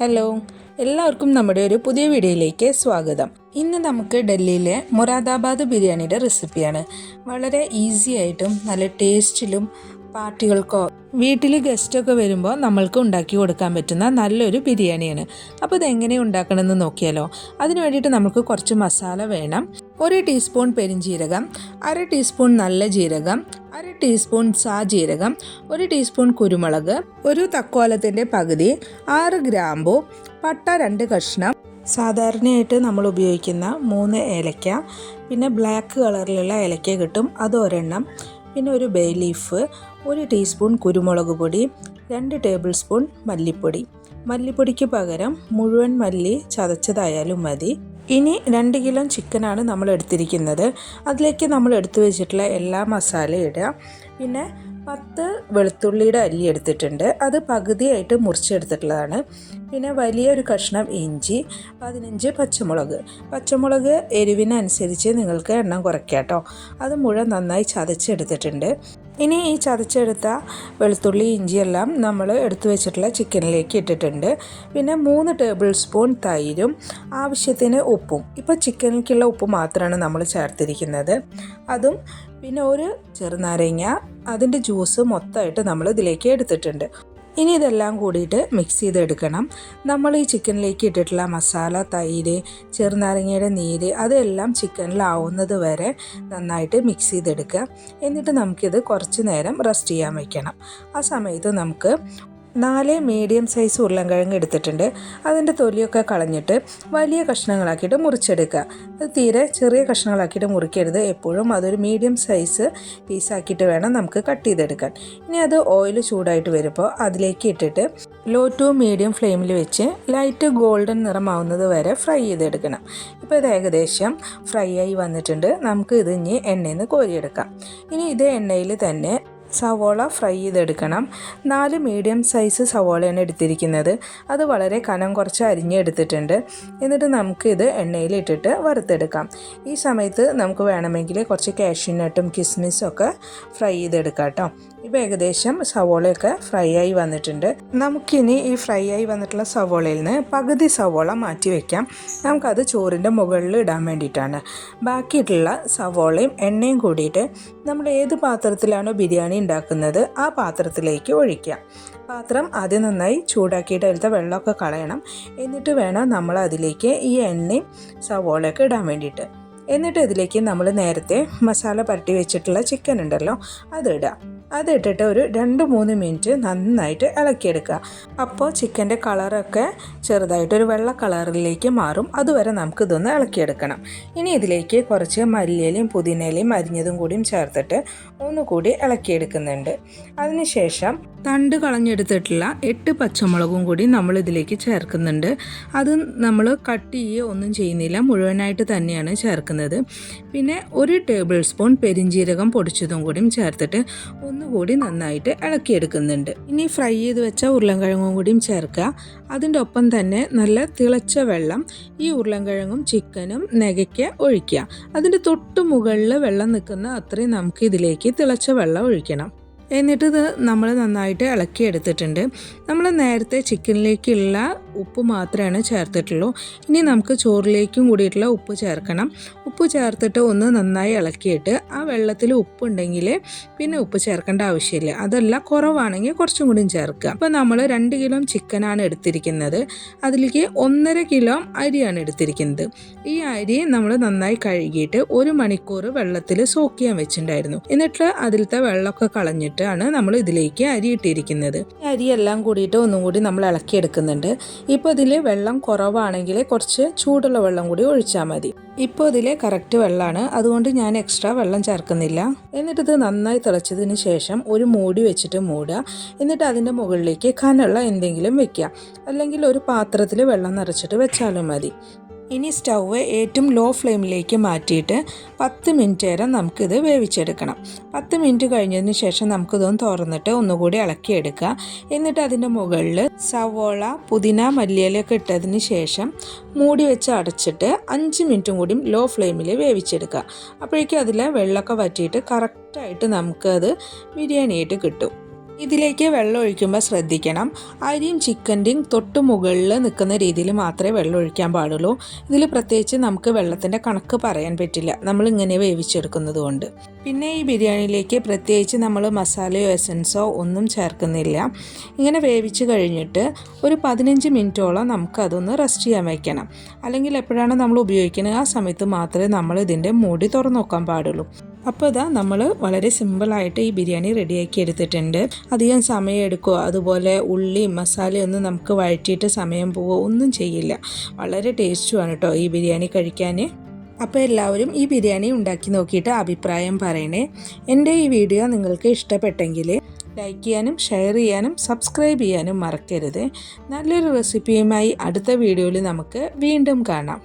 Hello, എല്ലാവർക്കും നമ്മുടെ ഒരു പുതിയ വീഡിയോയിലേക്ക് സ്വാഗതം. ഇന്ന് നമുക്ക് ഡൽഹിയിലെ മൊറാദാബാദ് ബിരിയാണിയുടെ റെസിപ്പിയാണ്. വളരെ ഈസി ആയിട്ടും നല്ല ടേസ്റ്റിലും പാർട്ടികൾക്കോ വീട്ടിൽ ഗസ്റ്റൊക്കെ വരുമ്പോൾ നമ്മൾക്ക് ഉണ്ടാക്കി കൊടുക്കാൻ പറ്റുന്ന നല്ലൊരു ബിരിയാണിയാണ്. അപ്പോൾ ഇതെങ്ങനെ ഉണ്ടാക്കണമെന്ന് നോക്കിയാലോ. അതിന് വേണ്ടിയിട്ട് നമുക്ക് കുറച്ച് മസാല വേണം. 1 ടീസ്പൂൺ പെരിഞ്ജീരകം, 1/2 ടീസ്പൂൺ നല്ല ജീരകം, 1/2 ടീസ്പൂൺ സാജീരകം, 1 ടീസ്പൂൺ കുരുമുളക്, ഒരു തക്കോലത്തിൻ്റെ പകുതി, 6 ഗ്രാമ്പു, പട്ട 2 കഷ്ണം, സാധാരണയായിട്ട് നമ്മൾ ഉപയോഗിക്കുന്ന 3 ഏലക്ക, പിന്നെ ബ്ലാക്ക് കളറിലുള്ള ഏലക്ക കിട്ടും, അത് ഒരെണ്ണം, പിന്നെ ഒരു ബേ ലീഫ്, 1 ടീസ്പൂൺ കുരുമുളക് പൊടി, 2 ടേബിൾ സ്പൂൺ മല്ലിപ്പൊടി. മല്ലിപ്പൊടിക്ക് പകരം മുഴുവൻ മല്ലി ചതച്ചതായാലും മതി. ഇനി 2 കിലോ ചിക്കനാണ് നമ്മൾ എടുത്തിരിക്കുന്നത്. അതിലേക്ക് നമ്മൾ എടുത്തു വെച്ചിട്ടുള്ള എല്ലാ മസാലയും ഇടുക. പിന്നെ 10 വെളുത്തുള്ളിയുടെ അല്ലി എടുത്തിട്ടുണ്ട്, അത് പകുതിയായിട്ട് മുറിച്ചെടുത്തിട്ടുള്ളതാണ്. പിന്നെ വലിയൊരു കഷ്ണം ഇഞ്ചി, 15 പച്ചമുളക് എരിവിനനുസരിച്ച് നിങ്ങൾക്ക് എണ്ണം കുറയ്ക്കാം കേട്ടോ. അത് മുഴുവൻ നന്നായി ചതച്ചെടുത്തിട്ടുണ്ട്. ഇനി ഈ ചതച്ചെടുത്ത വെളുത്തുള്ളി ഇഞ്ചിയെല്ലാം നമ്മൾ എടുത്തു വെച്ചിട്ടുള്ള ചിക്കനിലേക്ക് ഇട്ടിട്ടുണ്ട്. പിന്നെ 3 ടേബിൾ സ്പൂൺ തൈരും ആവശ്യത്തിന് ഉപ്പും. ഇപ്പോൾ ചിക്കനിലേക്കുള്ള ഉപ്പ് മാത്രമാണ് നമ്മൾ ചേർത്തിരിക്കുന്നത്. അതും പിന്നെ ഒരു ചെറുനാരങ്ങ, അതിൻ്റെ ജ്യൂസ് മൊത്തമായിട്ട് നമ്മൾ ഇതിലേക്ക് എടുത്തിട്ടുണ്ട്. ഇനി ഇതെല്ലാം കൂടിയിട്ട് മിക്സ് ചെയ്തെടുക്കണം. നമ്മൾ ഈ ചിക്കനിലേക്ക് ഇട്ടിട്ടുള്ള മസാല, തൈര്, ചെറുനാരങ്ങയുടെ നീര് അതെല്ലാം ചിക്കനിലാവുന്നത് വരെ നന്നായിട്ട് മിക്സ് ചെയ്തെടുക്കുക. എന്നിട്ട് നമുക്കിത് കുറച്ച് നേരം റെസ്റ്റ് ചെയ്യാൻ വയ്ക്കണം. ആ സമയത്ത് നമുക്ക് 4 മീഡിയം സൈസ് ഉരുളൻകിഴങ്ങ് എടുത്തിട്ടുണ്ട്. അതിൻ്റെ തൊലിയൊക്കെ കളഞ്ഞിട്ട് വലിയ കഷ്ണങ്ങളാക്കിയിട്ട് മുറിച്ചെടുക്കുക. അത് തീരെ ചെറിയ കഷ്ണങ്ങളാക്കിയിട്ട് മുറിക്കരുത്. എപ്പോഴും അതൊരു മീഡിയം സൈസ് പീസാക്കിയിട്ട് വേണം നമുക്ക് കട്ട് ചെയ്തെടുക്കാൻ. ഇനി അത് ഓയിൽ ചൂടായിട്ട് വരുമ്പോൾ അതിലേക്ക് ഇട്ടിട്ട് ലോ ടു മീഡിയം ഫ്ലെയിമിൽ വെച്ച് ലൈറ്റ് ഗോൾഡൻ നിറമാവുന്നത് വരെ ഫ്രൈ ചെയ്തെടുക്കണം. ഇപ്പോൾ ഇത് ഏകദേശം ഫ്രൈ ആയി വന്നിട്ടുണ്ട്. നമുക്ക് ഇത് ഇനി എണ്ണയിൽ നിന്ന് കോരിയെടുക്കാം. ഇനി ഇതേ എണ്ണയിൽ തന്നെ സവോള ഫ്രൈ ചെയ്തെടുക്കണം. 4 മീഡിയം സൈസ് സവോളയാണ് എടുത്തിരിക്കുന്നത്. അത് വളരെ കനം കുറച്ച് അരിഞ്ഞെടുത്തിട്ടുണ്ട്. എന്നിട്ട് നമുക്കിത് എണ്ണയിലിട്ടിട്ട് വറുത്തെടുക്കാം. ഈ സമയത്ത് നമുക്ക് വേണമെങ്കിൽ കുറച്ച് കാഷ്യൂനട്ടും കിസ്മിസും ഒക്കെ ഫ്രൈ ചെയ്തെടുക്കാം കേട്ടോ. ഇപ്പോൾ ഏകദേശം സവോളയൊക്കെ ഫ്രൈ ആയി വന്നിട്ടുണ്ട്. നമുക്കിനി ഈ ഫ്രൈ ആയി വന്നിട്ടുള്ള സവോളയിൽ നിന്ന് പകുതി സവോള മാറ്റി വയ്ക്കാം. നമുക്കത് ചോറിൻ്റെ മുകളിൽ ഇടാൻ വേണ്ടിയിട്ടാണ്. ബാക്കിയിട്ടുള്ള സവോളയും എണ്ണയും കൂടിയിട്ട് നമ്മൾ ഏത് പാത്രത്തിലാണോ ബിരിയാണി ഉണ്ടാക്കുന്നത് ആ പാത്രത്തിലേക്ക് ഒഴിക്കാം. പാത്രം ആദ്യം നന്നായി ചൂടാക്കിയിട്ട് അതിലത്തെ വെള്ളമൊക്കെ കളയണം. എന്നിട്ട് വേണം നമ്മൾ അതിലേക്ക് ഈ എണ്ണയും സവോളയൊക്കെ ഇടാൻ വേണ്ടിയിട്ട്. എന്നിട്ട് ഇതിലേക്ക് നമ്മൾ നേരത്തെ മസാല പുരട്ടി വെച്ചിട്ടുള്ള ചിക്കൻ ഉണ്ടല്ലോ, അതിടുക. അതിട്ടിട്ട് ഒരു 2-3 മിനിറ്റ് നന്നായിട്ട് ഇളക്കിയെടുക്കുക. അപ്പോൾ ചിക്കൻ്റെ കളറൊക്കെ ചെറുതായിട്ടൊരു വെള്ള കളറിലേക്ക് മാറും. അതുവരെ നമുക്കിതൊന്ന് ഇളക്കിയെടുക്കണം. ഇനി ഇതിലേക്ക് കുറച്ച് മല്ലിയിലയും പുതിനയിലയും അരിഞ്ഞതും കൂടിയും ചേർത്തിട്ട് ഒന്നുകൂടി ഇളക്കിയെടുക്കുന്നുണ്ട്. അതിനുശേഷം തണ്ട് കളഞ്ഞെടുത്തിട്ടുള്ള 8 പച്ചമുളകും കൂടി നമ്മൾ ഇതിലേക്ക് ചേർക്കുന്നുണ്ട്. അത് നമ്മൾ കട്ട് ചെയ്യുകയോ ഒന്നും ചെയ്യുന്നില്ല, മുഴുവനായിട്ട് തന്നെയാണ് ചേർക്കുന്നത്. പിന്നെ 1 ടേബിൾ സ്പൂൺ പെരിഞ്ജീരകം പൊടിച്ചതും കൂടിയും ചേർത്തിട്ട് ഒന്നുകൂടി നന്നായിട്ട് ഇളക്കിയെടുക്കുന്നുണ്ട്. ഇനി ഫ്രൈ ചെയ്ത് വെച്ച ഉരുളൻകിഴങ്ങും കൂടിയും ചേർക്കുക. അതിൻ്റെ ഒപ്പം തന്നെ നല്ല തിളച്ച വെള്ളം ഈ ഉരുളൻകിഴങ്ങും ചിക്കനും നെകയ്ക്ക് ഒഴിക്കുക. അതിൻ്റെ തൊട്ട് മുകളിൽ വെള്ളം നിൽക്കുന്ന അത്രയും നമുക്ക് ഇതിലേക്ക് തിളച്ച വെള്ളം ഒഴിക്കണം. എന്നിട്ടിത് നമ്മൾ നന്നായിട്ട് ഇളക്കിയെടുത്തിട്ടുണ്ട്. നമ്മൾ നേരത്തെ ചിക്കനിലേക്കുള്ള ഉപ്പ് മാത്രമാണ് ചേർത്തിട്ടുള്ളൂ. ഇനി നമുക്ക് ചോറിലേക്കും കൂടിയിട്ടുള്ള ഉപ്പ് ചേർക്കണം. ഉപ്പ് ചേർത്തിട്ട് ഒന്ന് നന്നായി ഇളക്കിയിട്ട് ആ വെള്ളത്തിൽ ഉപ്പുണ്ടെങ്കിൽ പിന്നെ ഉപ്പ് ചേർക്കേണ്ട ആവശ്യമില്ല. അതല്ല, കുറവാണെങ്കിൽ കുറച്ചും കൂടി ചേർക്കുക. അപ്പോൾ നമ്മൾ 2 കിലോ ചിക്കനാണ് എടുത്തിരിക്കുന്നത്. അതിലേക്ക് 1.5 കിലോ അരിയാണ് എടുത്തിരിക്കുന്നത്. ഈ അരി നമ്മൾ നന്നായി കഴുകിയിട്ട് 1 മണിക്കൂർ വെള്ളത്തിൽ സോക്ക് ചെയ്യാൻ വെച്ചിട്ടുണ്ടായിരുന്നു. എന്നിട്ട് അതിലത്തെ വെള്ളമൊക്കെ കളഞ്ഞിട്ട് ആണ് നമ്മൾ ഇതിലേക്ക് അരി ഇട്ടിരിക്കുന്നത്. അരിയെല്ലാം കൂടിയിട്ട് ഒന്നും കൂടി നമ്മൾ ഇളക്കിയെടുക്കുന്നുണ്ട്. ഇപ്പോൾ ഇതിൽ വെള്ളം കുറവാണെങ്കിൽ കുറച്ച് ചൂടുള്ള വെള്ളം കൂടി ഒഴിച്ചാൽ മതി. ഇപ്പോൾ ഇതിൽ കറക്റ്റ് വെള്ളമാണ്, അതുകൊണ്ട് ഞാൻ എക്സ്ട്രാ വെള്ളം ചേർക്കുന്നില്ല. എന്നിട്ടിത് നന്നായി തിളച്ചതിന് ശേഷം ഒരു മൂടി വെച്ചിട്ട് മൂടുക. എന്നിട്ട് അതിൻ്റെ മുകളിലേക്ക് കനമുള്ള എന്തെങ്കിലും വെക്കുക, അല്ലെങ്കിൽ ഒരു പാത്രത്തിൽ വെള്ളം നിറച്ചിട്ട് വെച്ചാലും മതി. ഇനി സ്റ്റൗവ് ഏറ്റവും ലോ ഫ്ലെയിമിലേക്ക് മാറ്റിയിട്ട് 10 മിനിറ്റ് നേരം നമുക്കിത് വേവിച്ചെടുക്കണം. 10 മിനിറ്റ് കഴിഞ്ഞതിന് ശേഷം നമുക്കിതൊന്ന് തുറന്നിട്ട് ഒന്നുകൂടി ഇളക്കിയെടുക്കുക. എന്നിട്ട് അതിൻ്റെ മുകളിൽ സവോള, പുതിന, മല്ലിയിലൊക്കെ ഇട്ടതിന് ശേഷം മൂടി വെച്ച് അടച്ചിട്ട് 5 മിനിറ്റും കൂടി ലോ ഫ്ലെയിമിൽ വേവിച്ചെടുക്കുക. അപ്പോഴേക്കും അതിലെ വെള്ളമൊക്കെ വറ്റിയിട്ട് കറക്റ്റായിട്ട് നമുക്കത് ബിരിയാണിയായിട്ട് കിട്ടും. ഇതിലേക്ക് വെള്ളം ഒഴിക്കുമ്പോൾ ശ്രദ്ധിക്കണം, അരിയും ചിക്കൻ്റെയും തൊട്ട് മുകളിൽ നിൽക്കുന്ന രീതിയിൽ മാത്രമേ വെള്ളം ഒഴിക്കാൻ പാടുള്ളൂ. ഇതിൽ പ്രത്യേകിച്ച് നമുക്ക് വെള്ളത്തിൻ്റെ കണക്ക് പറയാൻ പറ്റില്ല, നമ്മളിങ്ങനെ വേവിച്ചെടുക്കുന്നത് കൊണ്ട്. പിന്നെ ഈ ബിരിയാണിയിലേക്ക് പ്രത്യേകിച്ച് നമ്മൾ മസാലയോ എസൻസോ ഒന്നും ചേർക്കുന്നില്ല. ഇങ്ങനെ വേവിച്ച് കഴിഞ്ഞിട്ട് ഒരു 15 മിനിറ്റോളം നമുക്കതൊന്ന് റെസ്റ്റ് ചെയ്യാൻ വയ്ക്കണം. അല്ലെങ്കിൽ എപ്പോഴാണ് നമ്മൾ ഉപയോഗിക്കുന്നത് ആ സമയത്ത് മാത്രമേ നമ്മൾ ഇതിൻ്റെ മൂടി തുറന്നു നോക്കാൻ പാടുള്ളൂ. അപ്പോൾ ഇതാ നമ്മൾ വളരെ സിമ്പിളായിട്ട് ഈ ബിരിയാണി റെഡിയാക്കി എടുത്തിട്ടുണ്ട്. അധികം സമയം എടുക്കുകയോ അതുപോലെ ഉള്ളിയും മസാലയൊന്നും നമുക്ക് വഴറ്റിയിട്ട് സമയം പോവുകയോ ഒന്നും ചെയ്യില്ല. വളരെ ടേസ്റ്റുമാണ് കേട്ടോ ഈ ബിരിയാണി കഴിക്കാൻ. അപ്പോൾ എല്ലാവരും ഈ ബിരിയാണി ഉണ്ടാക്കി നോക്കിയിട്ട് അഭിപ്രായം പറയണേ. എൻ്റെ ഈ വീഡിയോ നിങ്ങൾക്ക് ഇഷ്ടപ്പെട്ടെങ്കിൽ ലൈക്ക് ചെയ്യാനും ഷെയർ ചെയ്യാനും സബ്സ്ക്രൈബ് ചെയ്യാനും മറക്കരുത്. നല്ലൊരു റെസിപ്പിയുമായി അടുത്ത വീഡിയോയിൽ നമുക്ക് വീണ്ടും കാണാം.